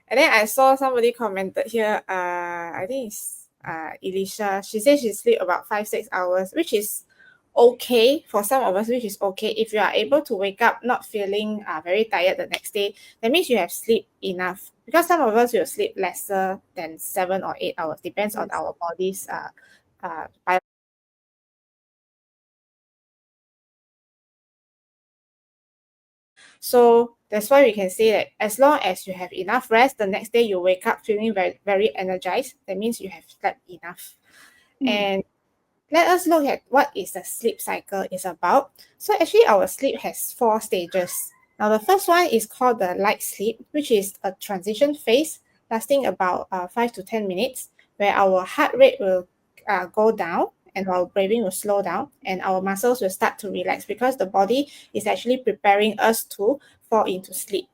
And then I saw somebody commented here, I think it's Elisha. She says she sleep about 5-6 hours, which is okay for some of us, which is okay. If you are able to wake up not feeling very tired the next day, that means you have sleep enough. Because some of us will sleep lesser than 7 or 8 hours, depends on our body's So that's why we can say that as long as you have enough rest, the next day you wake up feeling very, very energized. That means you have slept enough. And let us look at what is the sleep cycle is about. So actually our sleep has 4 stages. Now the first one is called the light sleep, which is a transition phase lasting about 5 to 10 minutes, where our heart rate will go down and our breathing will slow down and our muscles will start to relax because the body is actually preparing us to fall into sleep.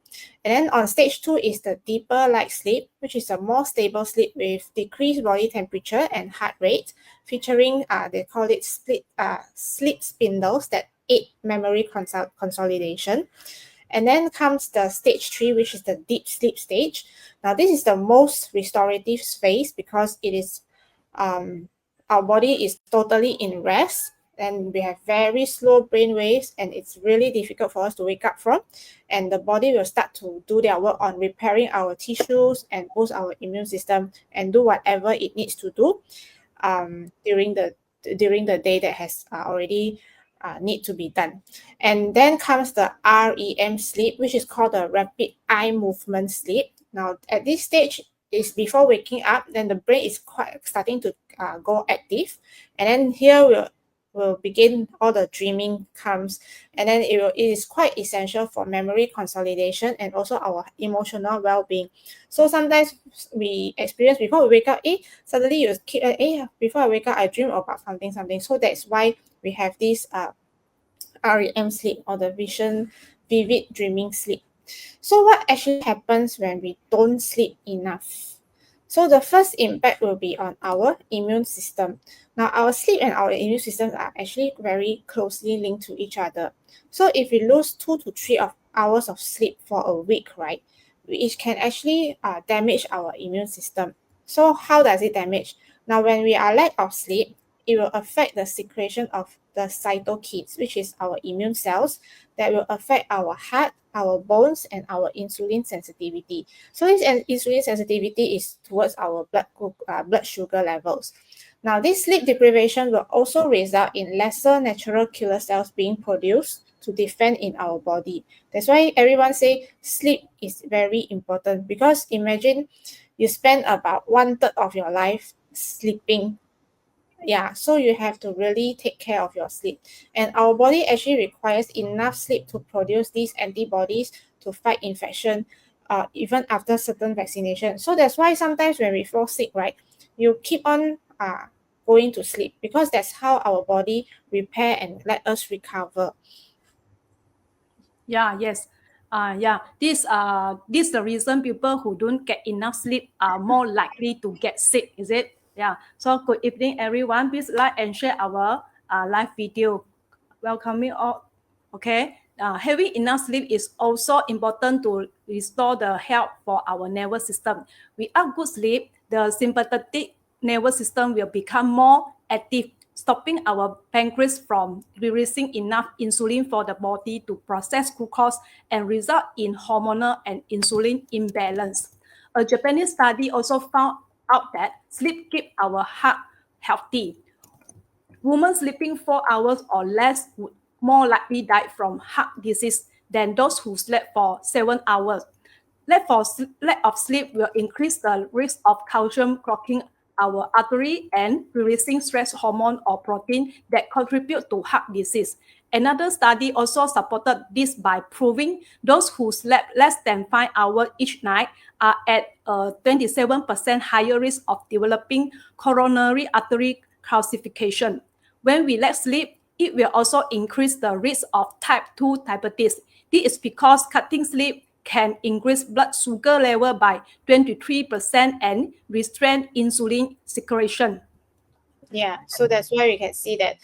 And then on stage 2 is the deeper light sleep, which is a more stable sleep with decreased body temperature and heart rate, featuring they call it sleep spindles that aid memory consolidation. And then comes the stage 3, which is the deep sleep stage. Now this is the most restorative phase because it is our body is totally in rest and we have very slow brain waves and it's really difficult for us to wake up from, and the body will start to do their work on repairing our tissues and boost our immune system and do whatever it needs to do during the day that has already need to be done. And then comes the REM sleep, which is called the rapid eye movement sleep. Now at this stage is before waking up, then the brain is quite starting to go active, and then here will begin all the dreaming comes, and then it is quite essential for memory consolidation and also our emotional well-being. So sometimes we experience before we wake up, suddenly you keep before I wake up I dream about something. So that's why we have this REM sleep, or the vivid dreaming sleep. So what actually happens when we don't sleep enough? So the first impact will be on our immune system. Now our sleep and our immune systems are actually very closely linked to each other. So if we lose 2 to 3 hours of sleep for a week, right, it can actually damage our immune system. So how does it damage? Now when we are lack of sleep, it will affect the secretion of the cytokines, which is our immune cells, that will affect our heart, our bones, and our insulin sensitivity. So this insulin sensitivity is towards our blood sugar levels. Now, this sleep deprivation will also result in lesser natural killer cells being produced to defend in our body. That's why everyone say sleep is very important, because imagine you spend about 1/3 of your life sleeping. Yeah, so you have to really take care of your sleep. And our body actually requires enough sleep to produce these antibodies to fight infection, even after certain vaccination. So that's why sometimes when we fall sick, right, you keep on going to sleep, because that's how our body repair and let us recover. Yes. This the reason people who don't get enough sleep are more likely to get sick, is it? Yeah. So good evening, everyone. Please like and share our live video. Welcoming all. Okay. Having enough sleep is also important to restore the health for our nervous system. Without good sleep, the sympathetic nervous system will become more active, stopping our pancreas from releasing enough insulin for the body to process glucose and result in hormonal and insulin imbalance. A Japanese study also found out that sleep keeps our heart healthy. Women sleeping 4 hours or less would more likely die from heart disease than those who slept for 7 hours. Lack of sleep will increase the risk of calcium clogging our artery and releasing stress hormone or protein that contribute to heart disease. Another study also supported this by proving those who slept less than 5 hours each night are at a 27% higher risk of developing coronary artery calcification. When we lack sleep, it will also increase the risk of type 2 diabetes. This is because cutting sleep can increase blood sugar level by 23% and restrain insulin secretion. Yeah, so that's why we can see that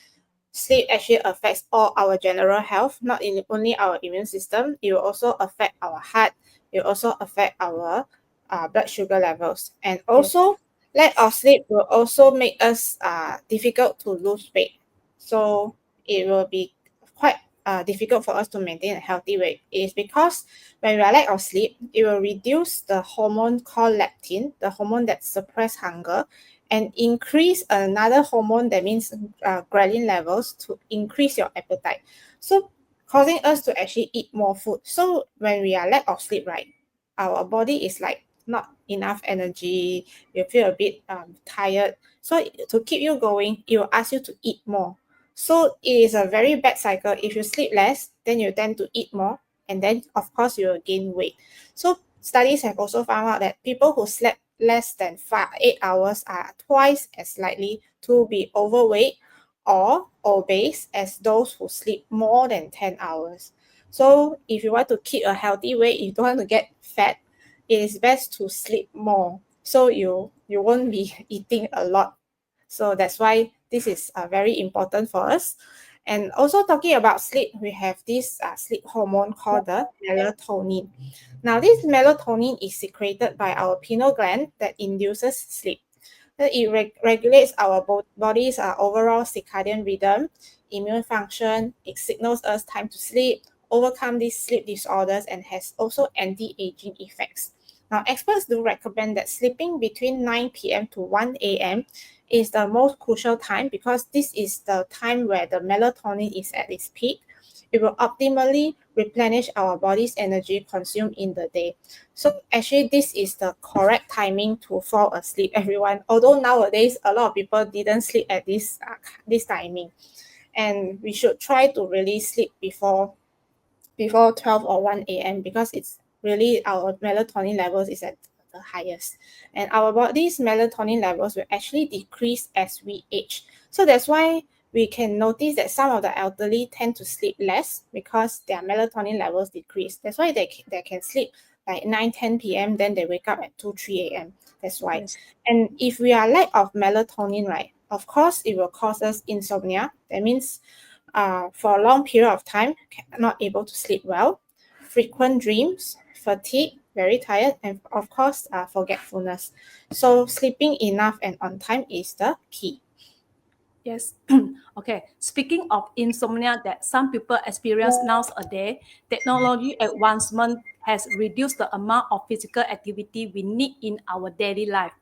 sleep actually affects all our general health, not only our immune system. It will also affect our heart, it also affect our blood sugar levels. And also, lack of sleep will also make us difficult to lose weight. So it will be quite difficult for us to maintain a healthy weight. It is because when we are lack of sleep, it will reduce the hormone called leptin, the hormone that suppress hunger, and increase another hormone that means ghrelin levels to increase your appetite. So causing us to actually eat more food. So when we are lack of sleep, right, our body is like not enough energy, you feel a bit tired. So to keep you going, it will ask you to eat more. So it is a very bad cycle. If you sleep less, then you tend to eat more, and then of course you will gain weight. So studies have also found out that people who slept less than 8 hours are twice as likely to be overweight or obese as those who sleep more than 10 hours. So if you want to keep a healthy weight, you don't want to get fat, it is best to sleep more. So you won't be eating a lot. So that's why this is very important for us. And also talking about sleep, we have this sleep hormone called the melatonin. Now, this melatonin is secreted by our pineal gland that induces sleep. It regulates our body's overall circadian rhythm, immune function. It signals us time to sleep, overcome these sleep disorders, and has also anti-aging effects. Now, experts do recommend that sleeping between 9 p.m. to 1 a.m. is the most crucial time because this is the time where the melatonin is at its peak. It will optimally replenish our body's energy consumed in the day. So actually, this is the correct timing to fall asleep, everyone. Although nowadays, a lot of people didn't sleep at this timing. And we should try to really sleep before 12 or 1 a.m. because it's really our melatonin levels is at the highest. And our body's melatonin levels will actually decrease as we age. So that's why we can notice that some of the elderly tend to sleep less because their melatonin levels decrease. That's why they can sleep like 9, 10 p.m. Then they wake up at 2, 3 a.m. That's why. Yes. And if we are lack of melatonin, right, of course, it will cause us insomnia. That means for a long period of time, not able to sleep well, frequent dreams, fatigue, very tired, and of course, forgetfulness. So sleeping enough and on time is the key. Yes. Okay. Speaking of insomnia that some people experience nowadays, technology advancement has reduced the amount of physical activity we need in our daily life.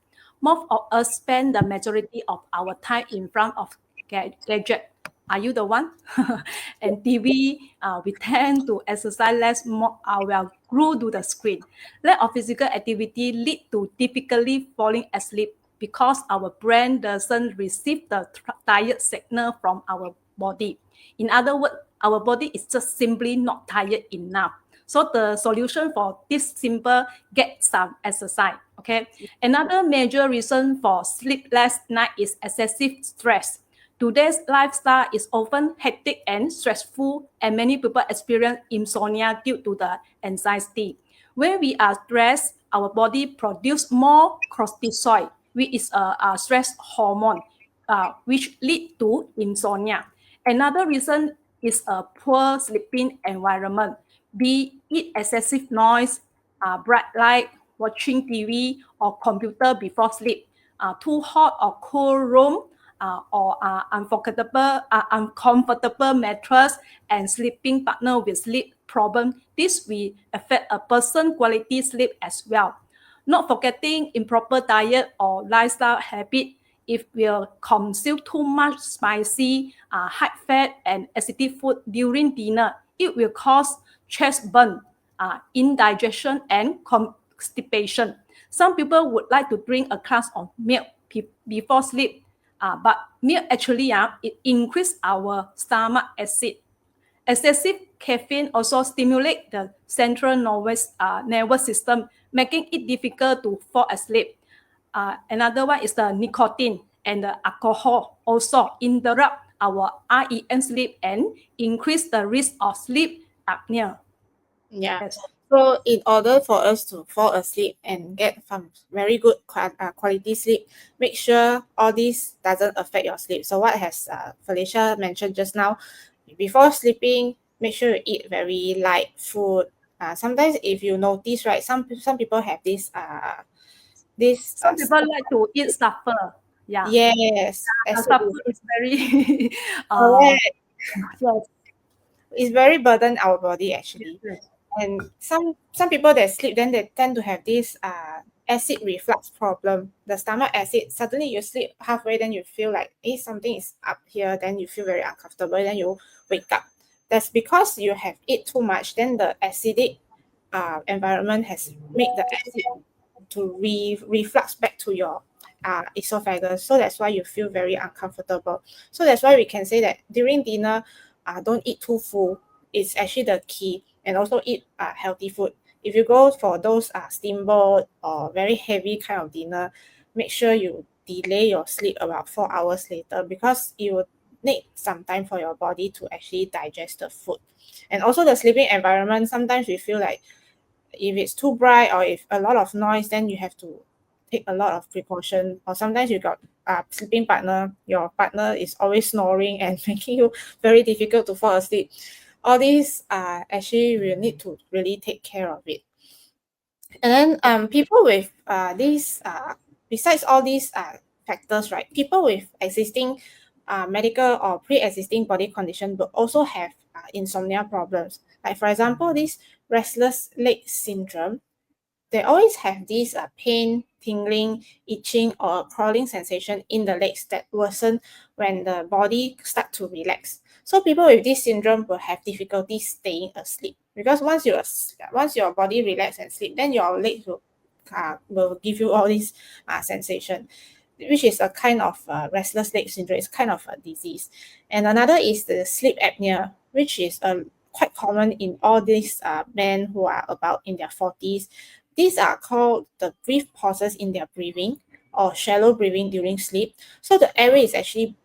Most of us spend the majority of our time in front of gadget. Are you the one? And TV, we tend to exercise less, more, we are glued to the screen. Lack of physical activity lead to typically falling asleep because our brain doesn't receive the tired signal from our body. In other words, our body is just simply not tired enough. So the solution for this simple, get some exercise. Okay. Another major reason for sleepless night is excessive stress. Today's lifestyle is often hectic and stressful, and many people experience insomnia due to the anxiety. When we are stressed, our body produces more cortisol, which is a stress hormone, which lead to insomnia. Another reason is a poor sleeping environment, be it excessive noise, bright light, watching TV or computer before sleep, too hot or cool room, or uncomfortable mattress and sleeping partner with sleep problem. This will affect a person's quality sleep as well. Not forgetting improper diet or lifestyle habit. If we consume too much spicy, high fat and acidic food during dinner, it will cause chest burn, indigestion and constipation. Some people would like to drink a glass of milk before sleep, but milk actually it increase our stomach acid. Excessive caffeine also stimulates the central nervous system, making it difficult to fall asleep. Another one is the nicotine and the alcohol also interrupt our REM sleep and increase the risk of sleep apnea. Yeah. Yes. So in order for us to fall asleep and get some very good quality sleep, make sure all this doesn't affect your sleep. So what has Felicia mentioned just now, before sleeping, make sure you eat very light food, sometimes if you notice, right, some people have this Some people like to eat supper. Yeah. yes, Supper absolutely is very correct. yes, It's very burden our body actually. yes. And some people that sleep, then they tend to have this acid reflux problem. The stomach acid, suddenly you sleep halfway, then you feel like something is up here, then you feel very uncomfortable, then you wake up. That's because you have eat too much, then the acidic environment has made the acid to reflux back to your esophagus. So that's why you feel very uncomfortable. So that's why we can say that during dinner, don't eat too full. It's actually the key. And also eat healthy food. If you go for those steamboat or very heavy kind of dinner, make sure you delay your sleep about 4 hours later, because you will need some time for your body to actually digest the food. And also the sleeping environment, sometimes we feel like if it's too bright or if a lot of noise, then you have to take a lot of precaution. Or sometimes you got a sleeping partner, your partner is always snoring and making you very difficult to fall asleep. All these actually we need to really take care of it. And then people with these besides all these factors, right, people with existing medical or pre-existing body condition will also have insomnia problems. Like for example, this restless leg syndrome, they always have this pain, tingling, itching, or crawling sensation in the legs that worsen when the body start to relax. So people with this syndrome will have difficulty staying asleep, because once your body relax and sleep, then your legs will give you all this sensation, which is a kind of restless leg syndrome. It's kind of a disease. And another is the sleep apnea, which is quite common in all these men who are about in their 40s. These are called the brief pauses in their breathing or shallow breathing during sleep. So the airway is actually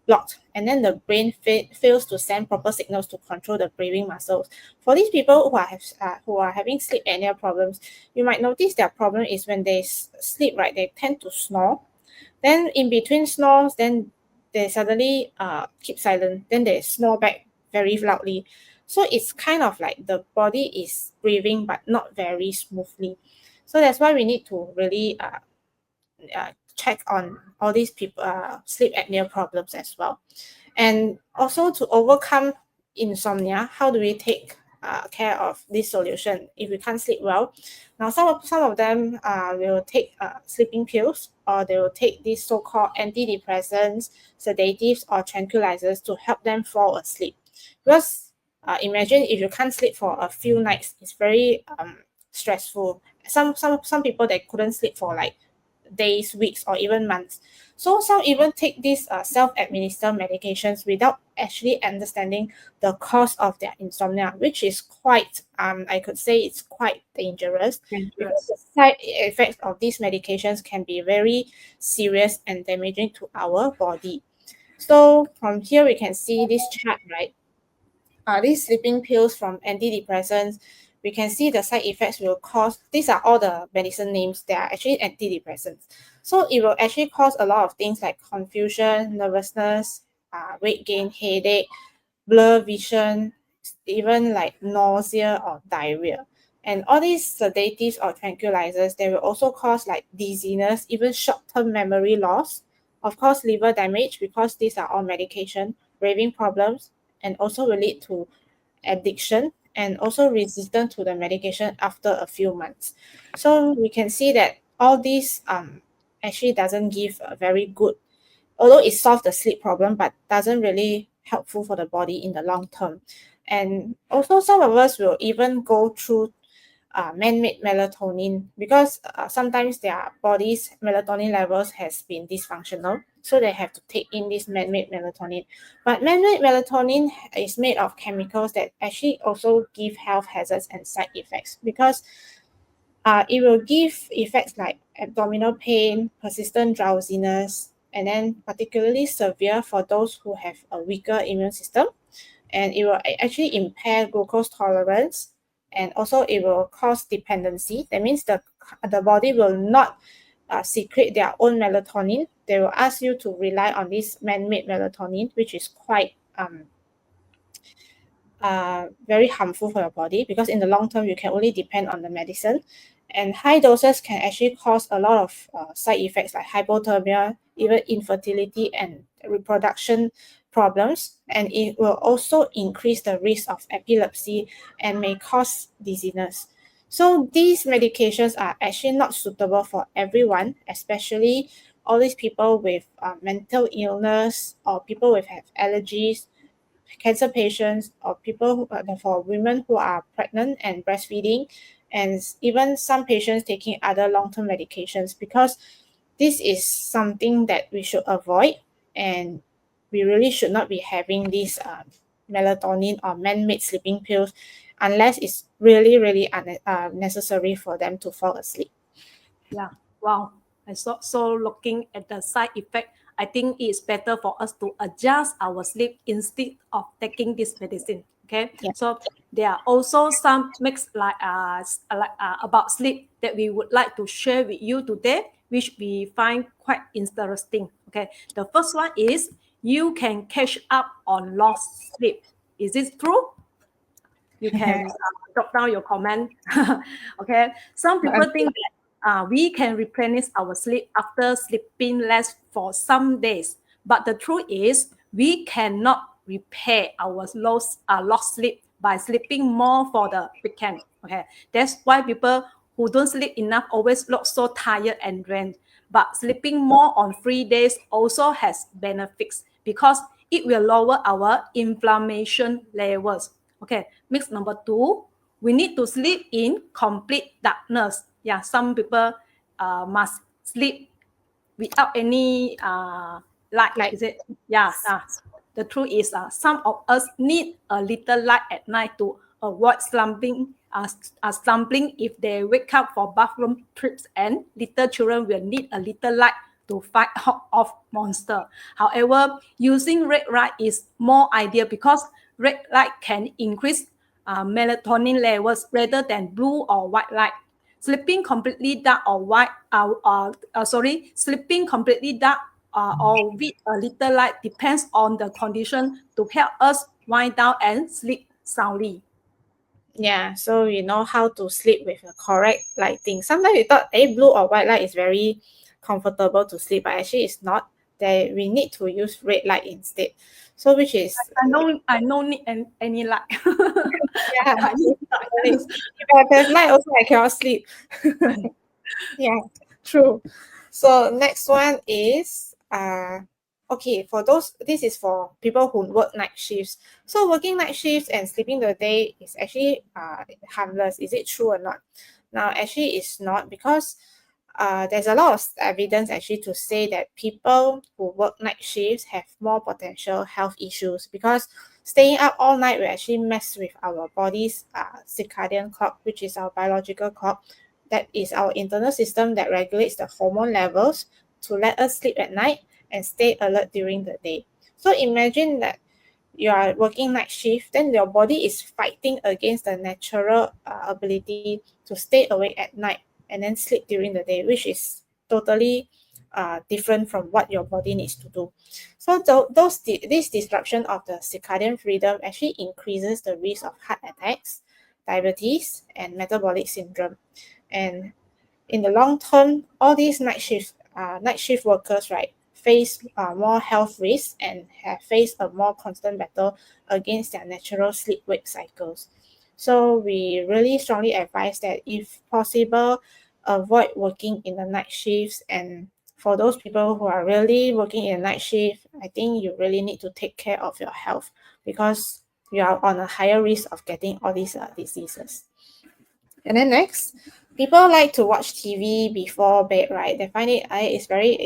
blocked, and then the brain fails to send proper signals to control the breathing muscles. For these people who are having sleep apnea problems, you might notice their problem is when they sleep, right, they tend to snore. Then in between snores, then they suddenly keep silent. Then they snore back very loudly. So it's kind of like the body is breathing but not very smoothly. So that's why we need to really check on all these people sleep apnea problems as well. And also to overcome insomnia, how do we take care of this solution if we can't sleep well? Now, some of them will take sleeping pills, or they will take these so-called antidepressants, sedatives, or tranquilizers to help them fall asleep. Because imagine if you can't sleep for a few nights, it's very stressful. Some people that couldn't sleep for like days, weeks, or even months. So some even take these self-administered medications without actually understanding the cause of their insomnia, which is quite, I could say it's quite dangerous, because the side effects of these medications can be very serious and damaging to our body. So from here we can see this chart, right? These sleeping pills from antidepressants, we can see the side effects will cause, these are all the medicine names, they are actually antidepressants. So it will actually cause a lot of things like confusion, nervousness, weight gain, headache, blur vision, even like nausea or diarrhea. And all these sedatives or tranquilizers, they will also cause like dizziness, even short-term memory loss, of course, liver damage, because these are all medication, raving problems, and also will lead to addiction and also resistance to the medication after a few months. So we can see that all these actually doesn't give a very good, although it solves the sleep problem, but doesn't really helpful for the body in the long term. And also some of us will even go through man-made melatonin, because sometimes their body's melatonin levels has been dysfunctional, so they have to take in this man-made melatonin. But man-made melatonin is made of chemicals that actually also give health hazards and side effects, because it will give effects like abdominal pain, persistent drowsiness, and then particularly severe for those who have a weaker immune system. And it will actually impair glucose tolerance, and also it will cause dependency. That means the body will not secrete their own melatonin. They will ask you to rely on this man-made melatonin, which is quite very harmful for your body, because in the long term you can only depend on the medicine, and high doses can actually cause a lot of side effects like hypothermia, even infertility and reproduction problems, and it will also increase the risk of epilepsy and may cause dizziness. So these medications are actually not suitable for everyone, especially all these people with mental illness, or people with have allergies, cancer patients, or people for women who are pregnant and breastfeeding, and even some patients taking other long-term medications, because this is something that we should avoid, and we really should not be having these melatonin or man-made sleeping pills unless it's really necessary for them to fall asleep. Yeah. Wow. So looking at the side effect, I think it's better for us to adjust our sleep instead of taking this medicine. Okay. Yeah. So there are also some mix about sleep that we would like to share with you today, which we find quite interesting. Okay. The first one is you can catch up on lost sleep. Is this true? You can drop down your comment. Okay. Some people think that we can replenish our sleep after sleeping less for some days. But the truth is, we cannot repair our lost sleep by sleeping more for the weekend. Okay, that's why people who don't sleep enough always look so tired and drained. But sleeping more on 3 days also has benefits because it will lower our inflammation levels. Okay, mix number two, we need to sleep in complete darkness. Yeah, some people must sleep without any light. Like, Is it? Yeah. The truth is, some of us need a little light at night to avoid slumbering if they wake up for bathroom trips, and little children will need a little light to fight off monster. However, using red light is more ideal because red light can increase melatonin levels rather than blue or white light. Sleeping completely dark or sleeping completely dark or with a little light depends on the condition to help us wind down and sleep soundly. yeah, so we know how to sleep with the correct lighting. Sometimes we thought blue or white light is very comfortable to sleep, but actually it's not. That we need to use red light instead. So which is I don't need any light. yeah. I need If I have light also I cannot sleep. Yeah, true. So next one is okay, for those, this is for people who work night shifts. So working night shifts and sleeping the day is actually harmless. Is it true or not? Now actually it's not, because there's a lot of evidence actually to say that people who work night shifts have more potential health issues, because staying up all night will actually mess with our body's circadian clock, which is our biological clock. That is our internal system that regulates the hormone levels to let us sleep at night and stay alert during the day. So imagine that you are working night shift, then your body is fighting against the natural ability to stay awake at night and then sleep during the day, which is totally different from what your body needs to do. So this disruption of the circadian rhythm actually increases the risk of heart attacks, diabetes, and metabolic syndrome. And in the long term, all these night shift workers, right, face more health risks and have faced a more constant battle against their natural sleep-wake cycles. So we really strongly advise that if possible, avoid working in the night shifts. And for those people who are really working in a night shift, I think you really need to take care of your health, because you are on a higher risk of getting all these diseases. And then next, people like to watch TV before bed, right? They find it's very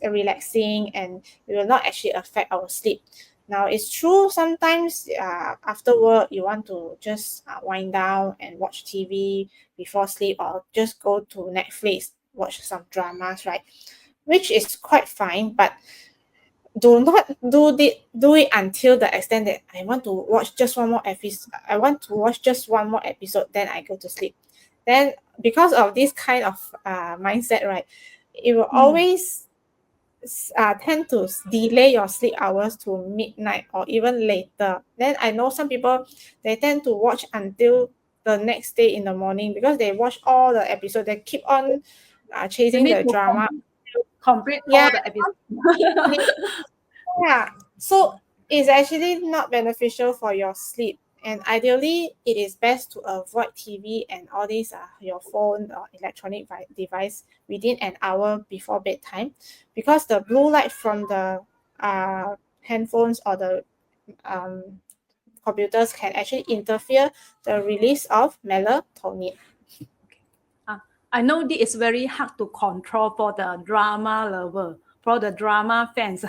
relaxing, and it will not actually affect our sleep. Now, it's true sometimes after work, you want to just wind down and watch TV before sleep, or just go to Netflix, watch some dramas, right? Which is quite fine, but do not do it until the extent that I want to watch just one more episode. I want to watch just one more episode, then I go to sleep. Then because of this kind of mindset, right, it will always tend to delay your sleep hours to midnight or even later. Then I know some people, they tend to watch until the next day in the morning because they watch all the episodes. They keep on They chasing need the to drama. complete Yeah, all the episodes. yeah. So it's actually not beneficial for your sleep. And ideally, it is best to avoid TV and all these your phone or electronic device within an hour before bedtime, because the blue light from the handphones or the um, computers can actually interfere the release of melatonin. I know this is very hard to control for the drama lover, for the drama fans,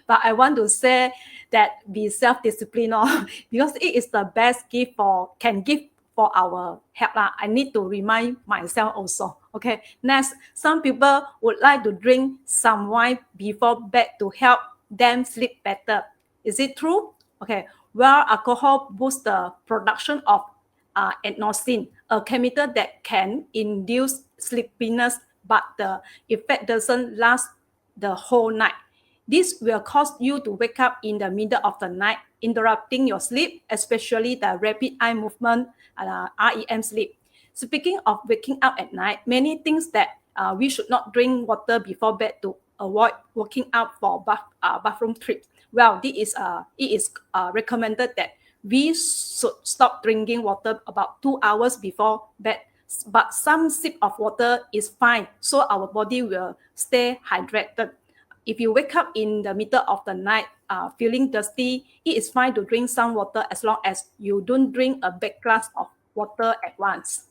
but I want to say that be self-disciplined because it is the best gift can give for our health. I need to remind myself also. Okay, next, some people would like to drink some wine before bed to help them sleep better. Is it true? Okay, well, alcohol boosts the production of adenosine, a chemical that can induce sleepiness, but the effect doesn't last the whole night. This will cause you to wake up in the middle of the night, interrupting your sleep, especially the rapid eye movement, REM sleep. Speaking of waking up at night, many things that we should not drink water before bed to avoid waking up for bathroom trips. Well, it is recommended that we should stop drinking water about 2 hours before bed. But some sip of water is fine, so our body will stay hydrated. If you wake up in the middle of the night feeling thirsty, it is fine to drink some water as long as you don't drink a big glass of water at once.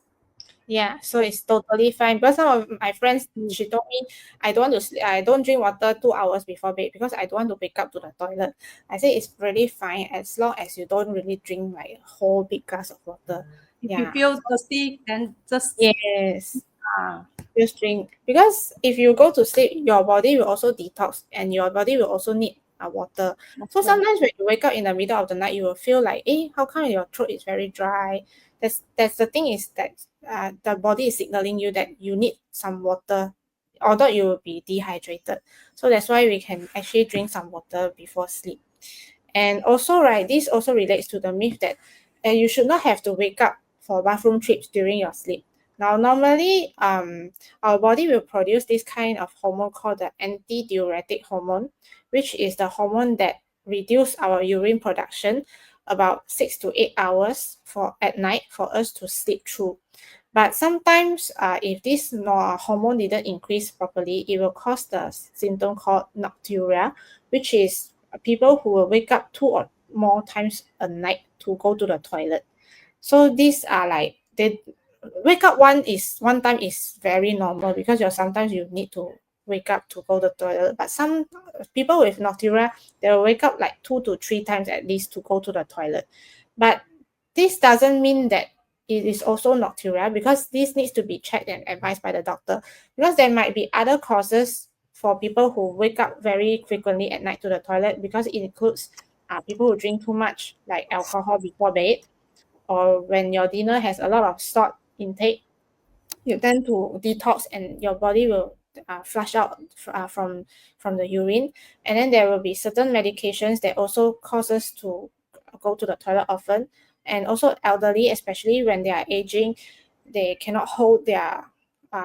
Yeah, so it's totally fine. Because some of my friends, she told me, I don't want to sleep, I don't drink water 2 hours before bed because I don't want to wake up to the toilet. I say it's really fine as long as you don't really drink like a whole big glass of water. If you Yeah. feel thirsty, then just Yes. uh, Just drink, because if you go to sleep, your body will also detox and your body will also need water. So water. sometimes when you wake up in the middle of the night, you will feel like, how come your throat is very dry? That's the thing, is that the body is signaling you that you need some water, although you will be dehydrated. So that's why we can actually drink some water before sleep. And also, right, this also relates to the myth that you should not have to wake up for bathroom trips during your sleep. Now, normally, our body will produce this kind of hormone called the antidiuretic hormone, which is the hormone that reduce our urine production about 6 to 8 hours for at night for us to sleep through. But sometimes, if this hormone didn't increase properly, it will cause the symptom called nocturia, which is people who will wake up 2 or more times a night to go to the toilet. So these are like, they wake up one time is very normal because sometimes you need to wake up to go to the toilet. But some people with nocturia, they will wake up like 2 to 3 times at least to go to the toilet. But this doesn't mean that it is also nocturia, because this needs to be checked and advised by the doctor, because there might be other causes for people who wake up very frequently at night to the toilet, because it includes people who drink too much like alcohol before bed, or when your dinner has a lot of salt intake, you tend to detox and your body will flush out from the urine. And then there will be certain medications that also cause us to go to the toilet often. And also elderly, especially when they are aging, they cannot hold their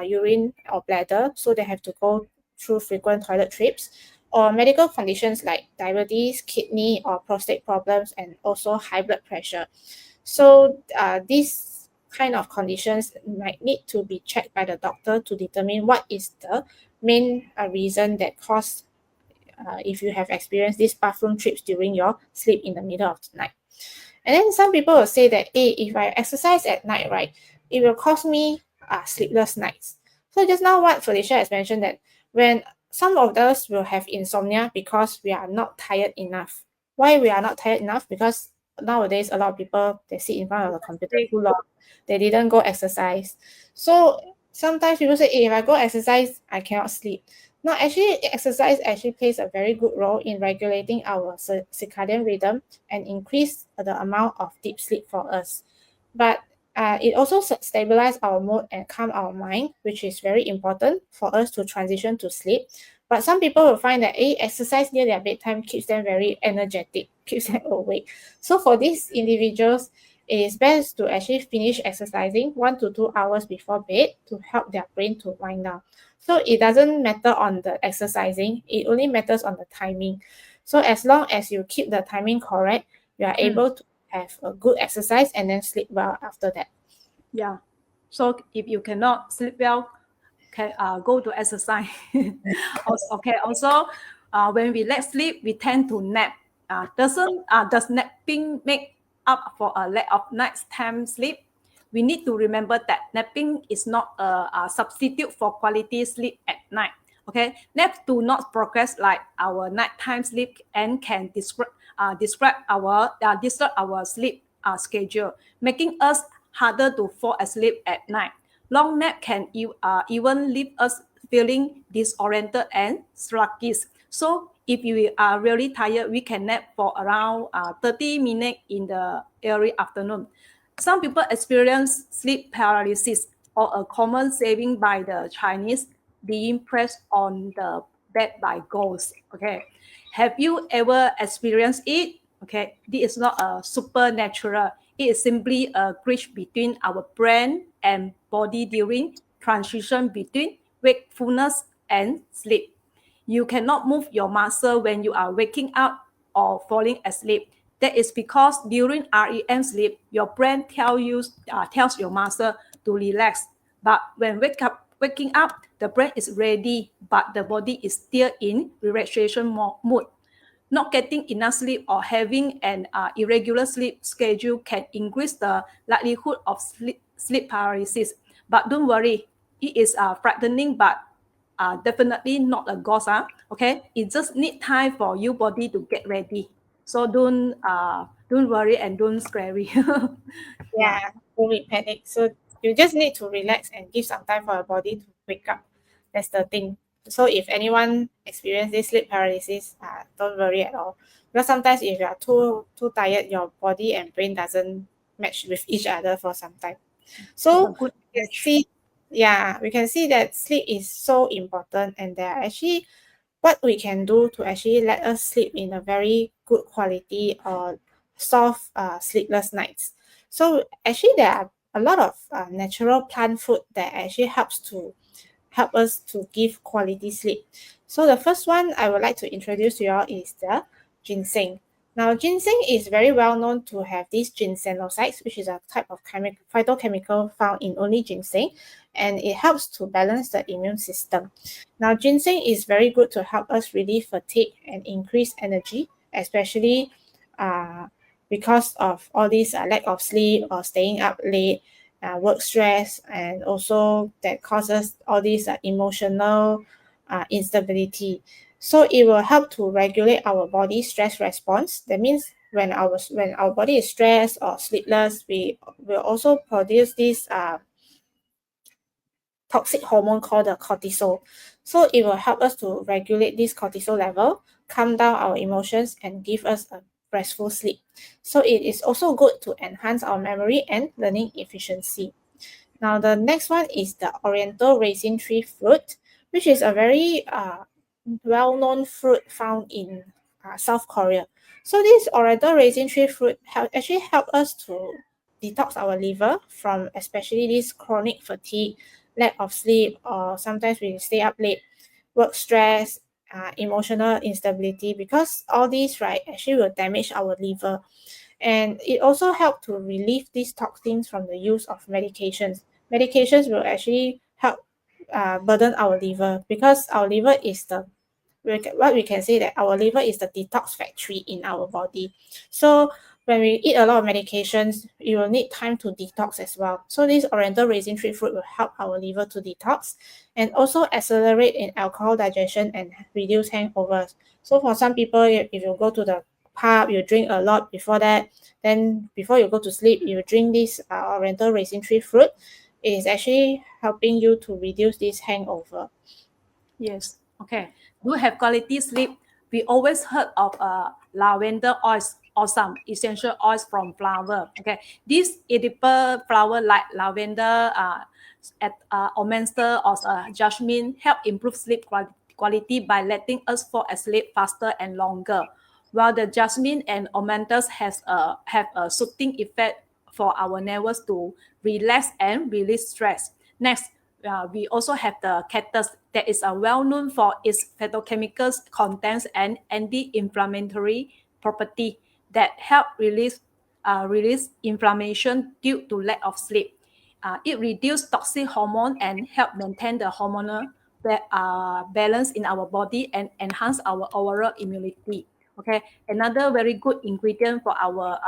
urine or bladder, so they have to go through frequent toilet trips. Or medical conditions like diabetes, kidney or prostate problems, and also high blood pressure. So these kind of conditions might need to be checked by the doctor to determine what is the main reason that cause if you have experienced these bathroom trips during your sleep in the middle of the night. And then some people will say that, hey, if I exercise at night, right, it will cause me sleepless nights. So just now what Felicia has mentioned, that when some of us will have insomnia because we are not tired enough. Why we are not tired enough? Because nowadays a lot of people, they sit in front of the computer too long. They didn't go exercise. So sometimes people say, hey, if I go exercise, I cannot sleep. No, actually, exercise actually plays a very good role in regulating our circadian rhythm and increase the amount of deep sleep for us. But it also stabilize our mood and calm our mind, which is very important for us to transition to sleep. But some people will find that exercise near their bedtime keeps them very energetic, keeps them awake. So for these individuals, it is best to actually finish exercising 1 to 2 hours before bed to help their brain to wind down. So it doesn't matter on the exercising, it only matters on the timing. So as long as you keep the timing correct, you are able to have a good exercise and then sleep well after that. Yeah. So if you cannot sleep well, can go to exercise. Also, when we lack sleep, we tend to nap. Does napping make up for a lack of nighttime sleep? We need to remember that napping is not a substitute for quality sleep at night. Okay, naps do not progress like our nighttime sleep and can disrupt our sleep schedule, making us harder to fall asleep at night. Long nap can even leave us feeling disoriented and sluggish. So if you are really tired, we can nap for around 30 minutes in the early afternoon. Some people experience sleep paralysis, or a common saying by the Chinese, being pressed on the bed by ghosts. Okay, have you ever experienced it? Okay, this is not a supernatural. It is simply a bridge between our brain and body during transition between wakefulness and sleep. You cannot move your muscle when you are waking up or falling asleep. That is because during REM sleep, your brain tells your muscle to relax. But when waking up, the brain is ready, but the body is still in relaxation mode. Not getting enough sleep or having an irregular sleep schedule can increase the likelihood of sleep paralysis. But don't worry, it is frightening, but definitely not a ghost. Okay, it just need time for your body to get ready. So don't worry and don't scary. Yeah, don't be panic. So you just need to relax and give some time for your body to wake up. That's the thing. So if anyone experience this sleep paralysis, don't worry at all. Because sometimes if you are too tired, your body and brain doesn't match with each other for some time. So Good. we can see that sleep is so important, and there are actually what we can do to actually let us sleep in a very good quality or soft sleepless nights. So actually there are a lot of natural plant food that actually help us to give quality sleep. So the first one I would like to introduce to you all is the ginseng. Now, ginseng is very well known to have these ginsenosides, which is a type of phytochemical found in only ginseng, and it helps to balance the immune system. Now, ginseng is very good to help us relieve fatigue and increase energy, especially because of all these lack of sleep or staying up late, work stress, and also that causes all these emotional instability. So it will help to regulate our body stress response. That means when our body is stressed or sleepless, we will also produce this toxic hormone called the cortisol. So it will help us to regulate this cortisol level, calm down our emotions, and give us a restful sleep. So it is also good to enhance our memory and learning efficiency. Now the next one is the Oriental raisin tree fruit, which is a very well-known fruit found in South Korea. So this Oriental raisin tree fruit actually help us to detox our liver from especially this chronic fatigue, lack of sleep, or sometimes we stay up late, work stress, emotional instability, because all these right actually will damage our liver. And it also helps to relieve these toxins from the use of medications. Medications will actually help burden our liver, because our liver is what we can say that our liver is the detox factory in our body. So when we eat a lot of medications, you will need time to detox as well. So this Oriental raisin tree fruit will help our liver to detox and also accelerate in alcohol digestion and reduce hangovers. So for some people, if you go to the pub, you drink a lot before that, then before you go to sleep, you drink this Oriental raisin tree fruit. It is actually helping you to reduce this hangover. Yes. Okay. To have quality sleep, we always heard of lavender oils or some essential oils from flower. Okay. This edible flower like lavender, or menster or jasmine help improve sleep quality by letting us fall asleep faster and longer, while the jasmine and Omanthus have a soothing effect for our nerves to relax and release stress. Next, we also have the cactus that is well known for its phytochemicals contents and anti-inflammatory property that help release inflammation due to lack of sleep. It reduces toxic hormone and help maintain the hormonal balance in our body and enhance our overall immunity. Okay, another very good ingredient for our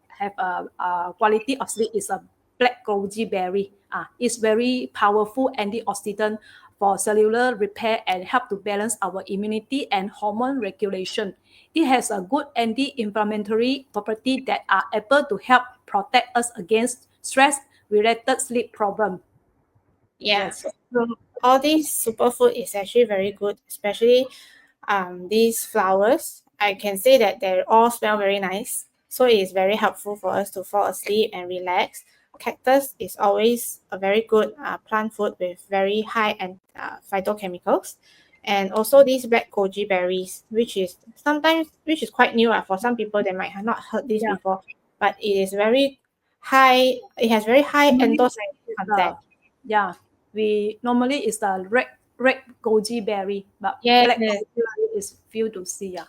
have a quality of sleep is a black goji berry. It's very powerful antioxidant for cellular repair and help to balance our immunity and hormone regulation. It has a good anti-inflammatory property that are able to help protect us against stress-related sleep problem. Yeah. Yes. So all these superfood is actually very good, especially these flowers. I can say that they all smell very nice. So it is very helpful for us to fall asleep and relax. Cactus is always a very good plant food with very high and phytochemicals. And also these black goji berries, which is quite new for some people. They might have not heard this Yeah. before, but it is very high. It has very high anthocyanin content. Yeah, we normally it's the red goji berry, but Yes, black goji berry is few to see. Yeah.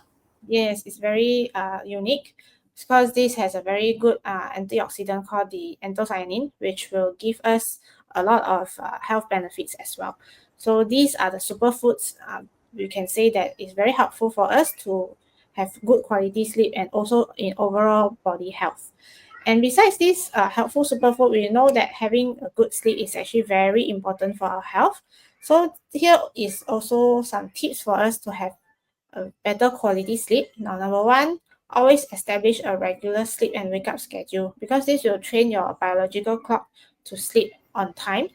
yes, it's very unique because this has a very good antioxidant called the anthocyanin, which will give us a lot of health benefits as well. So these are the superfoods. We can say that is very helpful for us to have good quality sleep and also in overall body health. And besides this helpful superfood, we know that having a good sleep is actually very important for our health. So here is also some tips for us to have a better quality sleep. Now, number one, always establish a regular sleep and wake up schedule because this will train your biological clock to sleep on time.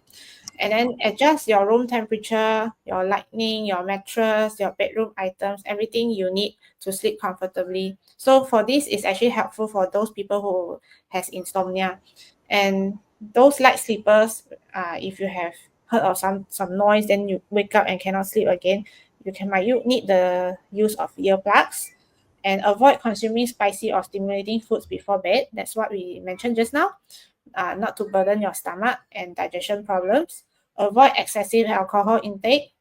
And then adjust your room temperature, your lighting, your mattress, your bedroom items, everything you need to sleep comfortably. So for this, it's actually helpful for those people who has insomnia. And those light sleepers, if you have heard of some noise, then you wake up and cannot sleep again, you need the use of earplugs and avoid consuming spicy or stimulating foods before bed. That's what we mentioned just now. Not to burden your stomach and digestion problems. Avoid excessive alcohol intake.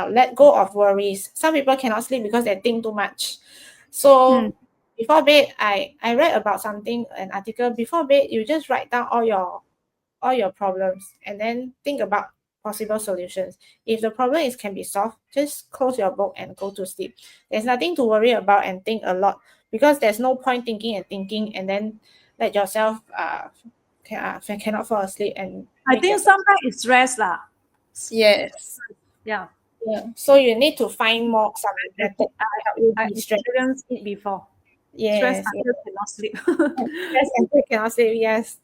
Let go of worries. Some people cannot sleep because they think too much. So before bed, I read about an article. Before bed, you just write down all your problems and then think about possible solutions. If the problem can be solved, just close your book and go to sleep. There's nothing to worry about and think a lot because there's no point thinking and then let yourself cannot fall asleep and I think sometimes it's stress lah. yes. Yeah. Yeah. So you need to find some method to help you I de-stress. experienced it before. Yes. Stress until cannot sleep. Yes, and you cannot sleep, yes.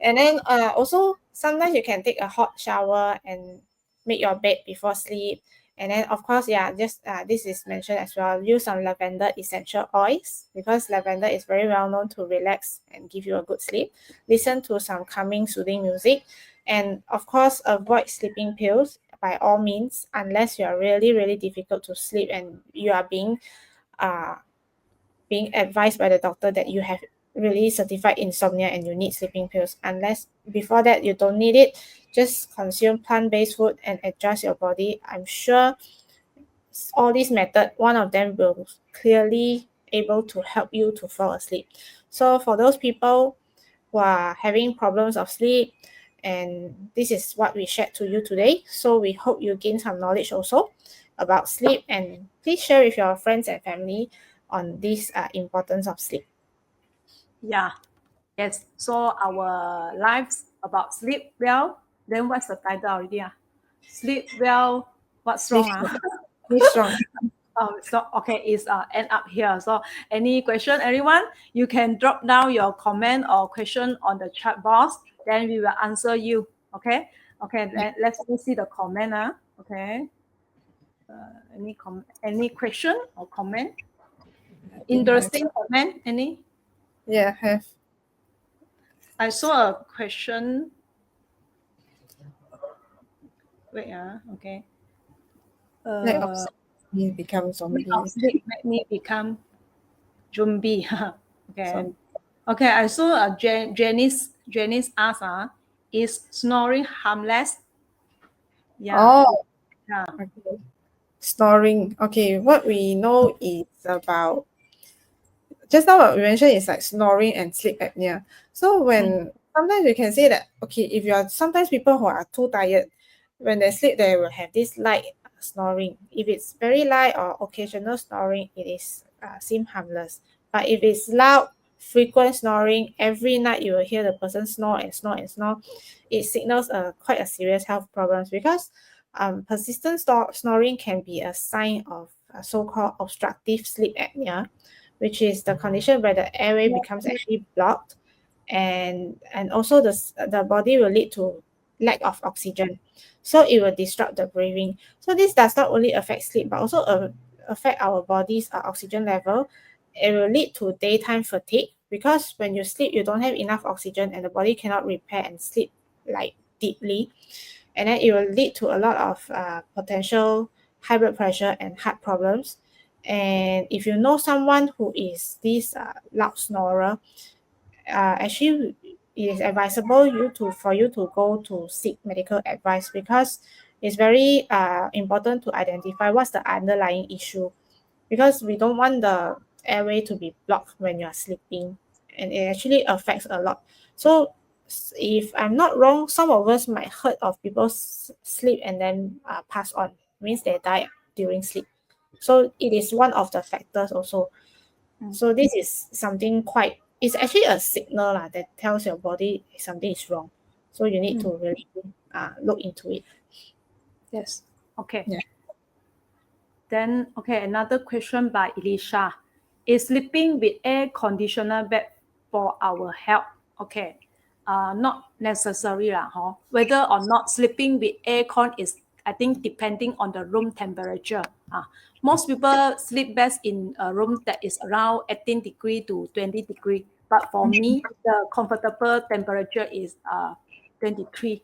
And then also sometimes you can take a hot shower and make your bed before sleep. And then of course, just this is mentioned as well. Use some lavender essential oils because lavender is very well known to relax and give you a good sleep. Listen to some calming, soothing music, and of course, avoid sleeping pills by all means, unless you are really, really difficult to sleep and you are being advised by the doctor that you have really certified insomnia and you need sleeping pills. Unless before that you don't need it, just consume plant-based food and adjust your body. I'm sure all these methods, one of them will clearly able to help you to fall asleep. So for those people who are having problems of sleep, and this is what we shared to you today. So we hope you gain some knowledge also about sleep, and please share with your friends and family on this importance of sleep. Yeah. Yes. So our lives about sleep well. Then what's the title already? Sleep well. What's wrong? Sleep strong. So okay, it's end up here. So any question, everyone, you can drop down your comment or question on the chat box. Then we will answer you. Okay. Okay. Let's see the comment. Okay. Any question or comment? Interesting comment? Any? Yeah, have. I saw a question. Wait, okay. Lack of sleep become Lack zombie. of sleep make me become zombie. Okay. So, Okay, I saw Janice asked, is snoring harmless? Yeah. oh, Yeah. okay. Snoring. Okay, what we know is about just now what we mentioned is like snoring and sleep apnea. So when sometimes you can say that okay, if you are sometimes people who are too tired, when they sleep they will have this light snoring. If it's very light or occasional snoring, it is seem harmless. But if it's loud, frequent snoring, every night you will hear the person snore and snore and snore, it signals quite a serious health problems because persistent snoring can be a sign of so-called obstructive sleep apnea, which is the condition where the airway becomes actually blocked, and also the body will lead to lack of oxygen, so it will disrupt the breathing. So this does not only affect sleep but also affect our body's oxygen level. It will lead to daytime fatigue because when you sleep you don't have enough oxygen and the body cannot repair and sleep like deeply, and then it will lead to a lot of potential high blood pressure and heart problems. And if you know someone who is this loud snorer, actually it is advisable for you to go to seek medical advice because it's very important to identify what's the underlying issue, because we don't want the airway to be blocked when you are sleeping, and it actually affects a lot. So if I'm not wrong, some of us might heard of people sleep and then pass on, means they die during sleep. So it is one of the factors also. So this is something quite, it's actually a signal that tells your body something is wrong. So you need to really look into it. Yes. Okay. Yeah. Then, okay, another question by Elisha. Is sleeping with air conditioner bad for our health? Okay. Not necessary lah, whether or not sleeping with aircon is, I think, depending on the room temperature. Most people sleep best in a room that is around 18 degree to 20 degree. But for me, the comfortable temperature is 23.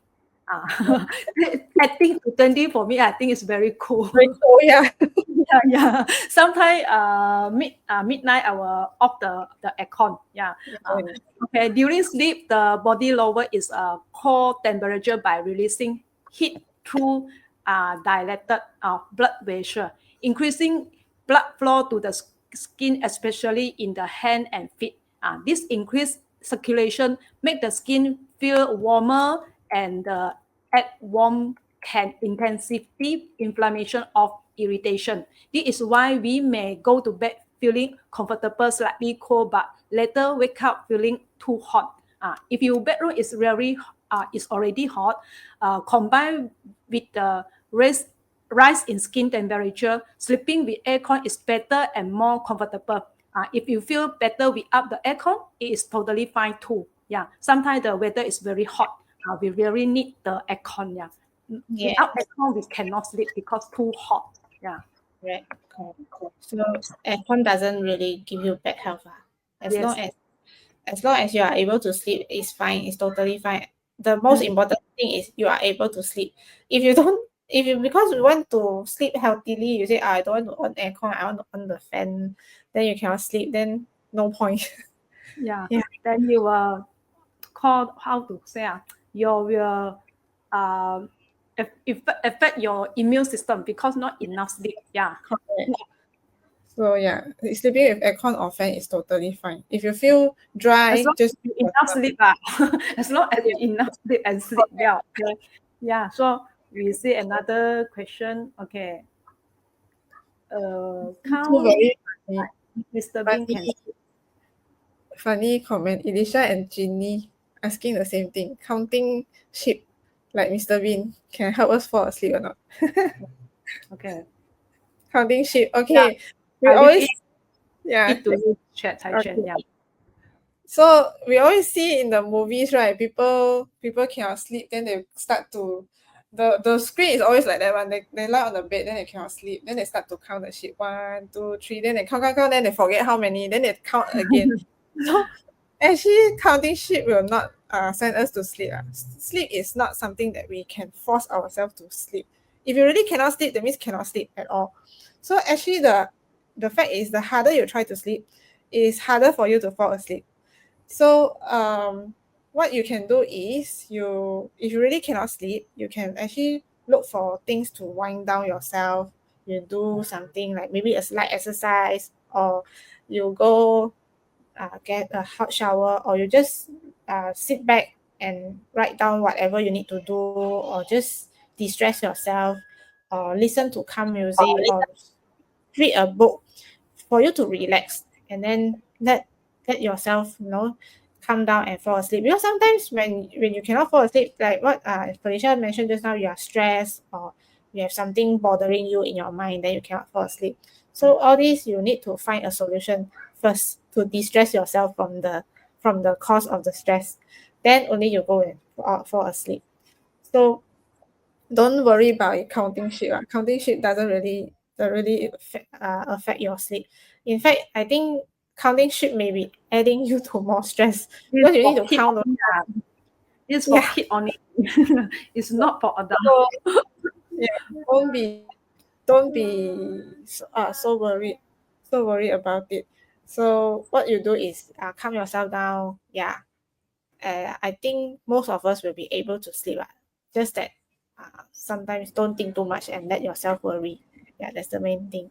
I think 20 for me, I think it's very cool. Oh yeah. Yeah. Sometimes midnight I will off the aircon. Yeah. Okay. During sleep, the body lower its core temperature by releasing heat through dilated blood vessel, increasing blood flow to the skin, especially in the hand and feet. This increased circulation make the skin feel warmer, and the add warm can intensify inflammation of irritation. This is why we may go to bed feeling comfortable, slightly cold, but later wake up feeling too hot. If your bedroom is already hot, combined with the rise in skin temperature, sleeping with aircon is better and more comfortable. If you feel better without the aircon, it is totally fine too. Yeah, sometimes the weather is very hot. We really need the aircon. Yeah, Yeah. without aircon we cannot sleep because too hot. Yeah. Right. So aircon doesn't really give you bad health. As Yes. long as you are able to sleep, it's fine. It's totally fine. The most important thing is you are able to sleep. If you don't, if you because you want to sleep healthily, you say I don't want to on aircon, I want to on the fan, then you cannot sleep. Then no point. Yeah. Yeah. Then you will call, how to say, you will affect your immune system because not enough sleep. Yeah. Correct. So yeah, sleeping with aircon or fan is totally fine. If you feel As dry, long just as you enough sleep, as long as you enough sleep and sleep well. Okay. Yeah. So we see another question. Okay. two Count very funny, Mr. Bean can. funny comment. Elisha and Ginny asking the same thing. Counting sheep like Mr. Bean can help us fall asleep or not? Okay. Counting sheep. Yeah. Okay. We I will always yeah. eat to you chat. Okay. Yeah. So we always see in the movies, right? People cannot sleep, then they start to the screen is always like that one. They lie on the bed, then they cannot sleep. Then they start to count the sheep. 1, 2, 3. Then they count, then they forget how many, then they count again. So actually counting sheep will not send us to sleep. Sleep is not something that we can force ourselves to sleep. If you really cannot sleep, that means cannot sleep at all. So actually the fact is, the harder you try to sleep, it is harder for you to fall asleep. So what you can do is, if you really cannot sleep, you can actually look for things to wind down yourself. You do something like maybe a slight exercise, or you go get a hot shower, or you just sit back and write down whatever you need to do, or just distress yourself, or listen to calm music, or read a book for you to relax, and then let yourself calm down and fall asleep. Because sometimes when you cannot fall asleep, like what Felicia mentioned just now, you are stressed, or you have something bothering you in your mind, then you cannot fall asleep. So all these, you need to find a solution first to de-stress yourself from the cause of the stress. Then only you go and fall asleep. So don't worry about counting sheep. Counting sheep doesn't really affect your sleep. In fact, I think counting sheep may be adding you to more stress, because you need to Kid count. only, It's for Yeah. kid only. It's not for adult. So yeah, don't be so worried about it. So what you do is calm yourself down. Yeah. I think most of us will be able to sleep. Just that sometimes don't think too much and let yourself worry. Yeah, that's the main thing.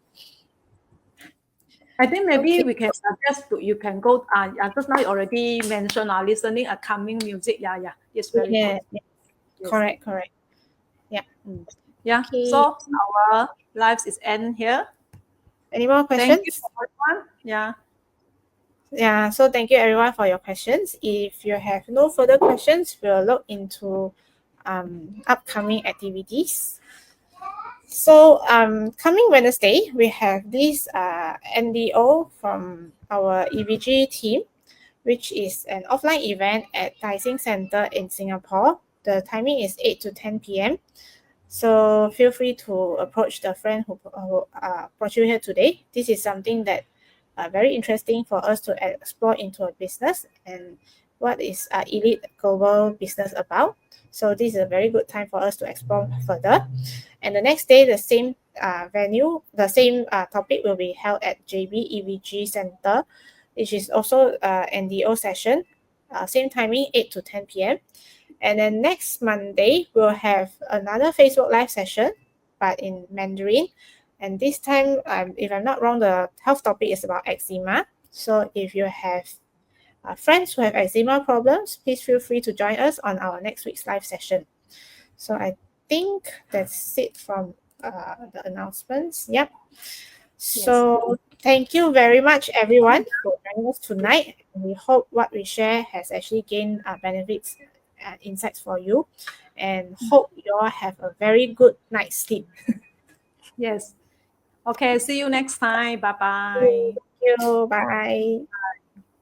I think maybe Okay. we can suggest you can go. Just now you already mentioned listening a calming music. Yeah, it's very Yeah, good. yeah. Yes. Correct. Yeah. Yeah. Okay. So our lives is end here. Any more Thank you questions? everyone. Yeah. Yeah, so thank you everyone for your questions. If you have no further questions, we'll look into upcoming activities. So coming Wednesday, we have this NDO from our EVG team, which is an offline event at Tai Seng Center in Singapore. The timing is 8 to 10 p.m. So feel free to approach the friend who brought you here today. This is something that very interesting for us to explore into a business, and what is Elite Global Business about. So this is a very good time for us to explore further. And the next day, the same venue, the same topic will be held at JB EVG Center, which is also NDO session. Same timing, 8 to 10 p.m. And then next Monday, we'll have another Facebook Live session, but in Mandarin. And this time, if I'm not wrong, the health topic is about eczema. So if you have friends who have eczema problems, please feel free to join us on our next week's live session. So I think that's it from the announcements. Yep. So thank you very much, everyone, for joining us tonight. We hope what we share has actually gained benefits and insights for you, and hope you all have a very good night's sleep. Yes. Okay. See you next time. Bye bye. Thank you. Bye.